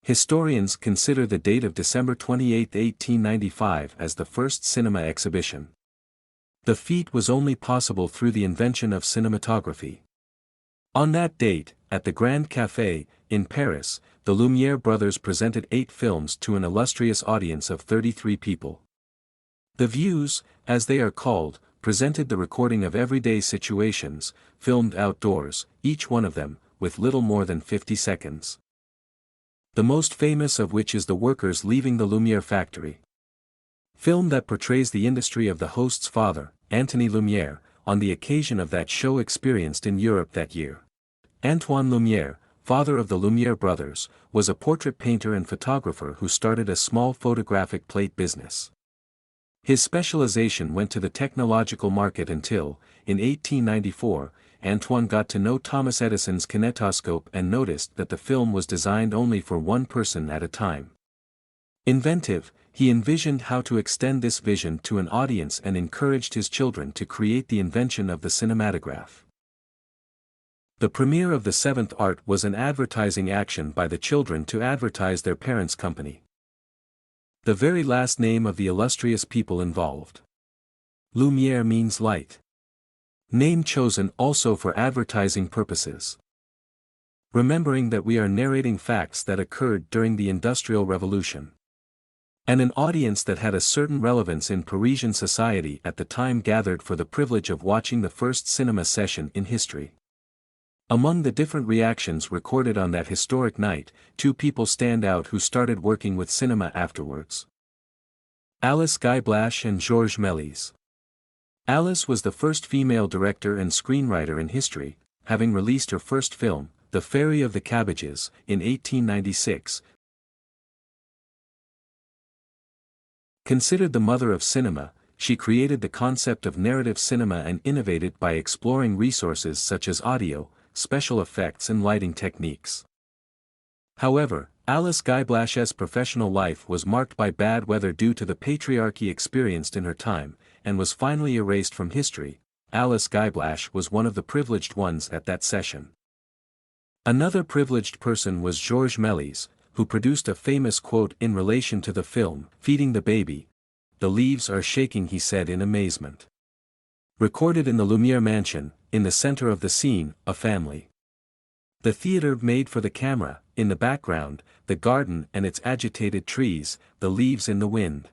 Historians consider the date of December 28, 1895 as the first cinema exhibition. The feat was only possible through the invention of cinematography. On that date, at the Grand Café, in Paris, the Lumière brothers presented 8 films to an illustrious audience of 33 people. The views, as they are called, presented the recording of everyday situations, filmed outdoors, each one of them, with little more than 50 seconds. The most famous of which is the workers leaving the Lumière factory. Film that portrays the industry of the host's father, Antony Lumière, on the occasion of that show experienced in Europe that year. Antoine Lumière, father of the Lumière brothers, was a portrait painter and photographer who started a small photographic plate business. His specialization went to the technological market until, in 1894, Antoine got to know Thomas Edison's kinetoscope and noticed that the film was designed only for one person at a time. Inventive, he envisioned how to extend this vision to an audience and encouraged his children to create the invention of the cinematograph. The premiere of the seventh art was an advertising action by the children to advertise their parents' company. The very last name of the illustrious people involved. Lumière means light. Name chosen also for advertising purposes. Remembering that we are narrating facts that occurred during the Industrial Revolution. And an audience that had a certain relevance in Parisian society at the time gathered for the privilege of watching the first cinema session in history. Among the different reactions recorded on that historic night, 2 people stand out who started working with cinema afterwards. Alice Guy Blache and Georges Méliès. Alice was the first female director and screenwriter in history, having released her first film, The Fairy of the Cabbages, in 1896. Considered the mother of cinema, she created the concept of narrative cinema and innovated by exploring resources such as audio, special effects and lighting techniques. However, Alice Guy Blache's professional life was marked by bad weather due to the patriarchy experienced in her time, and was finally erased from history. Alice Guy Blache was one of the privileged ones at that session. Another privileged person was Georges Méliès, who produced a famous quote in relation to the film, Feeding the Baby. "The leaves are shaking," he said in amazement. Recorded in the Lumière mansion, in the center of the scene, a family. The theater made for the camera, in the background, the garden and its agitated trees, the leaves in the wind.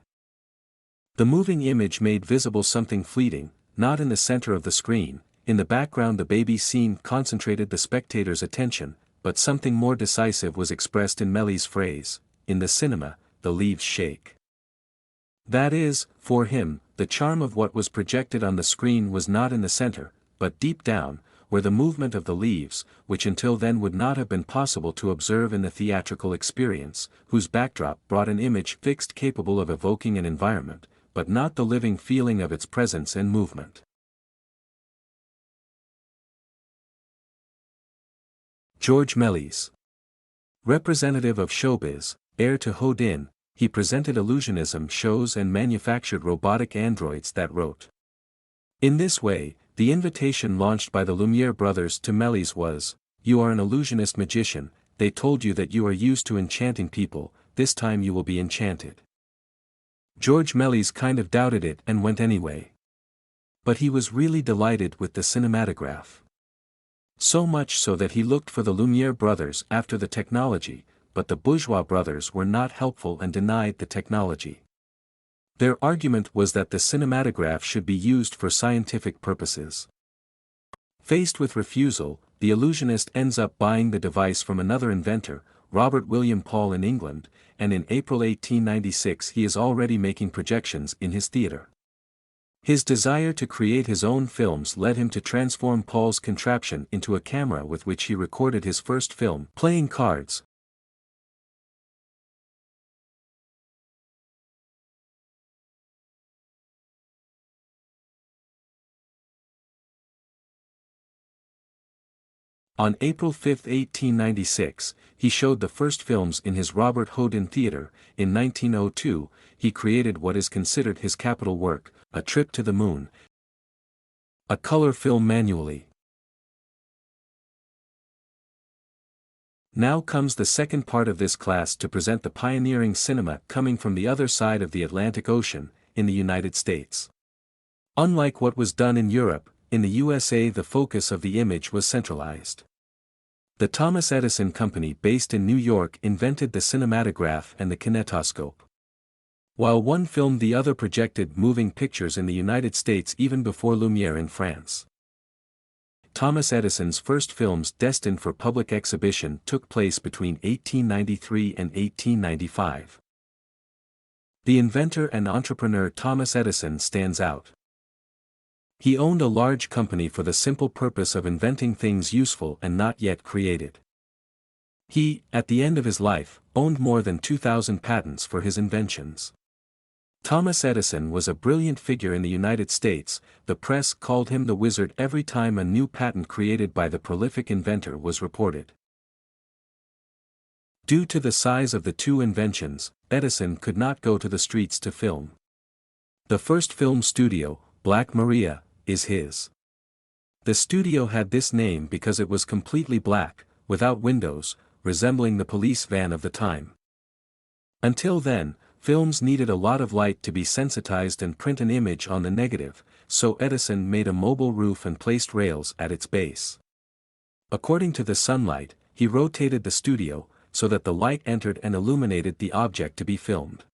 The moving image made visible something fleeting, not in the center of the screen. In the background the baby scene concentrated the spectator's attention, but something more decisive was expressed in Méliès' phrase, "In the cinema, the leaves shake." That is, for him, the charm of what was projected on the screen was not in the center, but deep down, where the movement of the leaves, which until then would not have been possible to observe in the theatrical experience, whose backdrop brought an image fixed capable of evoking an environment, but not the living feeling of its presence and movement. Georges Méliès. Representative of showbiz, heir to Houdin, he presented illusionism shows and manufactured robotic androids that wrote. In this way, the invitation launched by the Lumière brothers to Méliès was, "You are an illusionist magician, they told you that you are used to enchanting people, this time you will be enchanted." Georges Méliès kind of doubted it and went anyway. But he was really delighted with the cinematograph. So much so that he looked for the Lumière brothers after the technology, but the bourgeois brothers were not helpful and denied the technology. Their argument was that the cinematograph should be used for scientific purposes. Faced with refusal, the illusionist ends up buying the device from another inventor, Robert William Paul in England, and in April 1896 he is already making projections in his theatre. His desire to create his own films led him to transform Paul's contraption into a camera with which he recorded his first film, Playing Cards. On April 5, 1896, he showed the first films in his Robert Houdin Theatre. In 1902, he created what is considered his capital work, A Trip to the Moon, a color film manually. Now comes the second part of this class to present the pioneering cinema coming from the other side of the Atlantic Ocean, in the United States. Unlike what was done in Europe, in the USA the focus of the image was centralized. The Thomas Edison Company based in New York invented the cinematograph and the kinetoscope. While one filmed, the other projected moving pictures in the United States even before Lumière in France. Thomas Edison's first films destined for public exhibition took place between 1893 and 1895. The inventor and entrepreneur Thomas Edison stands out. He owned a large company for the simple purpose of inventing things useful and not yet created. He, at the end of his life, owned more than 2,000 patents for his inventions. Thomas Edison was a brilliant figure in the United States. The press called him the wizard every time a new patent created by the prolific inventor was reported. Due to the size of the two inventions, Edison could not go to the streets to film. The first film studio, Black Maria, is his. The studio had this name because it was completely black, without windows, resembling the police van of the time. Until then, films needed a lot of light to be sensitized and print an image on the negative, so Edison made a mobile roof and placed rails at its base. According to the sunlight, he rotated the studio, so that the light entered and illuminated the object to be filmed.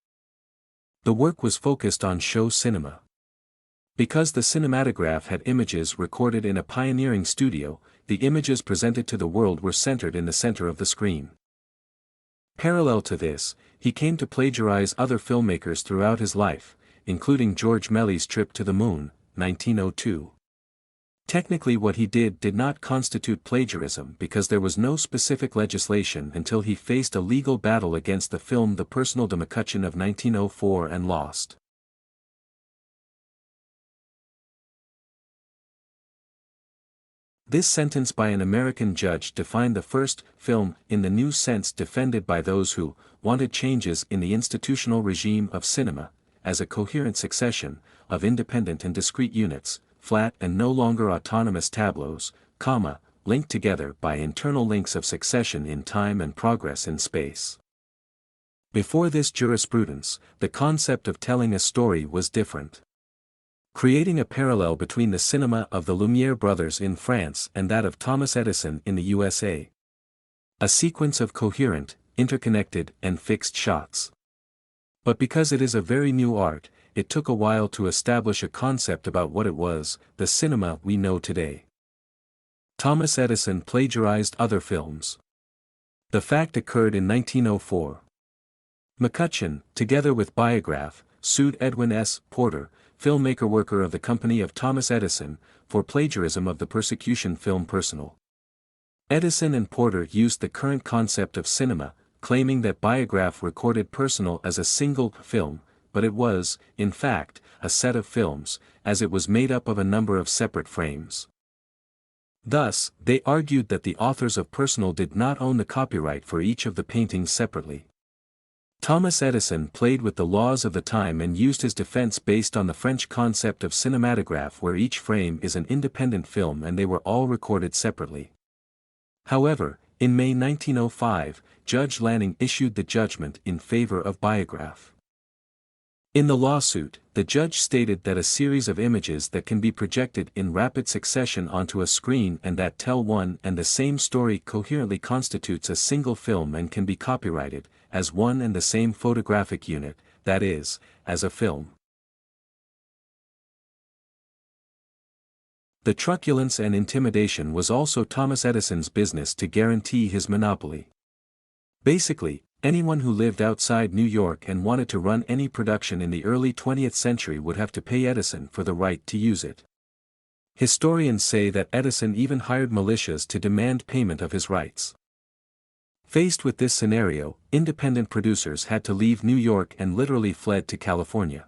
The work was focused on show cinema. Because the cinematograph had images recorded in a pioneering studio, the images presented to the world were centered in the center of the screen. Parallel to this, he came to plagiarize other filmmakers throughout his life, including George Méliès' Trip to the Moon, 1902. Technically what he did not constitute plagiarism because there was no specific legislation until he faced a legal battle against the film The Personal de McCutcheon of 1904 and lost. This sentence by an American judge defined the first film in the new sense defended by those who wanted changes in the institutional regime of cinema, as a coherent succession of independent and discrete units, flat and no longer autonomous tableaus, linked together by internal links of succession in time and progress in space. Before this jurisprudence, the concept of telling a story was different. Creating a parallel between the cinema of the Lumière brothers in France and that of Thomas Edison in the USA. A sequence of coherent, interconnected, and fixed shots. But because it is a very new art, it took a while to establish a concept about what it was, the cinema we know today. Thomas Edison plagiarized other films. The fact occurred in 1904. McCutcheon, together with Biograph, sued Edwin S. Porter, filmmaker worker of the company of Thomas Edison, for plagiarism of the persecution film Personal. Edison and Porter used the current concept of cinema, claiming that Biograph recorded Personal as a single film, but it was, in fact, a set of films, as it was made up of a number of separate frames. Thus, they argued that the authors of Personal did not own the copyright for each of the paintings separately. Thomas Edison played with the laws of the time and used his defense based on the French concept of cinematograph where each frame is an independent film and they were all recorded separately. However, in May 1905, Judge Lanning issued the judgment in favor of Biograph. In the lawsuit, the judge stated that a series of images that can be projected in rapid succession onto a screen and that tell one and the same story coherently constitutes a single film and can be copyrighted, as one and the same photographic unit, that is, as a film. The truculence and intimidation was also Thomas Edison's business to guarantee his monopoly. Basically, anyone who lived outside New York and wanted to run any production in the early 20th century would have to pay Edison for the right to use it. Historians say that Edison even hired militias to demand payment of his rights. Faced with this scenario, independent producers had to leave New York and literally fled to California.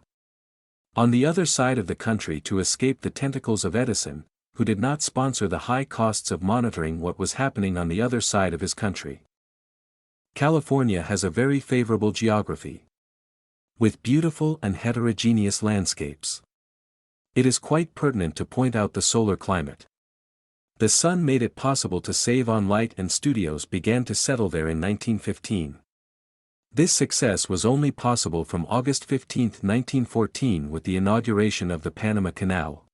On the other side of the country to escape the tentacles of Edison, who did not sponsor the high costs of monitoring what was happening on the other side of his country. California has a very favorable geography, with beautiful and heterogeneous landscapes. It is quite pertinent to point out the solar climate. The sun made it possible to save on light, and studios began to settle there in 1915. This success was only possible from August 15, 1914 with the inauguration of the Panama Canal.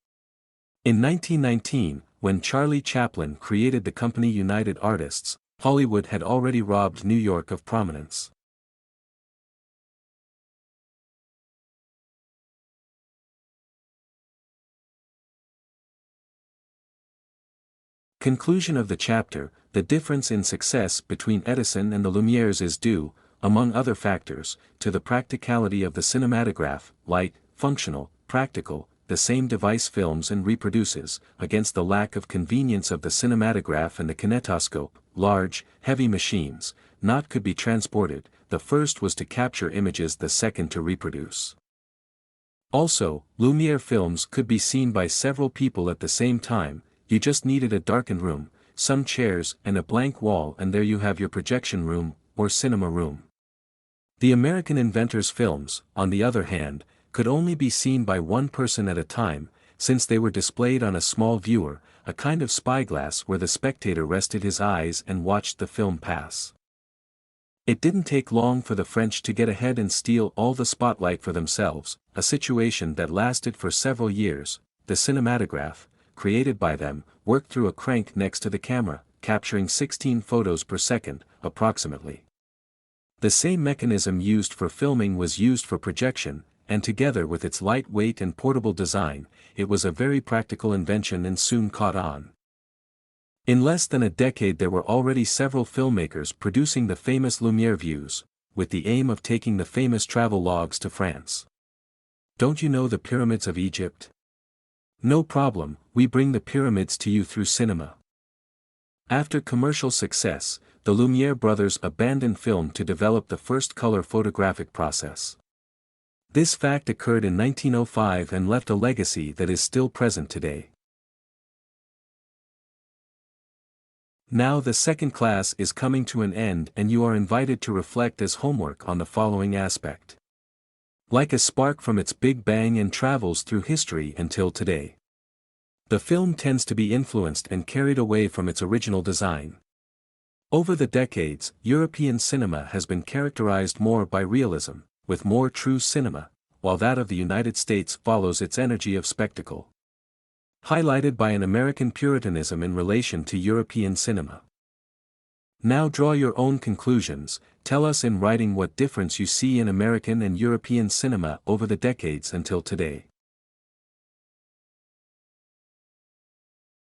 In 1919, when Charlie Chaplin created the company United Artists, Hollywood had already robbed New York of prominence. Conclusion of the chapter: the difference in success between Edison and the Lumieres is due, among other factors, to the practicality of the cinematograph, light, functional, practical, the same device films and reproduces, against the lack of convenience of the cinematograph and the kinetoscope, large, heavy machines, not could be transported, the first was to capture images, the second to reproduce. Also, Lumiere films could be seen by several people at the same time. You just needed a darkened room, some chairs and a blank wall, and there you have your projection room, or cinema room. The American inventors' films, on the other hand, could only be seen by one person at a time, since they were displayed on a small viewer, a kind of spyglass where the spectator rested his eyes and watched the film pass. It didn't take long for the French to get ahead and steal all the spotlight for themselves, a situation that lasted for several years. The cinematograph, created by them, worked through a crank next to the camera, capturing 16 photos per second, approximately. The same mechanism used for filming was used for projection, and together with its lightweight and portable design, it was a very practical invention and soon caught on. In less than a decade there were already several filmmakers producing the famous Lumiere views, with the aim of taking the famous travel logs to France. Don't you know the pyramids of Egypt? No problem, we bring the pyramids to you through cinema. After commercial success, the Lumiere brothers abandoned film to develop the first color photographic process. This fact occurred in 1905 and left a legacy that is still present today. Now the second class is coming to an end and you are invited to reflect as homework on the following aspect. Like a spark from its big bang and travels through history until today. The film tends to be influenced and carried away from its original design. Over the decades, European cinema has been characterized more by realism, with more true cinema, while that of the United States follows its energy of spectacle. Highlighted by an American puritanism in relation to European cinema. Now draw your own conclusions, tell us in writing what difference you see in American and European cinema over the decades until today.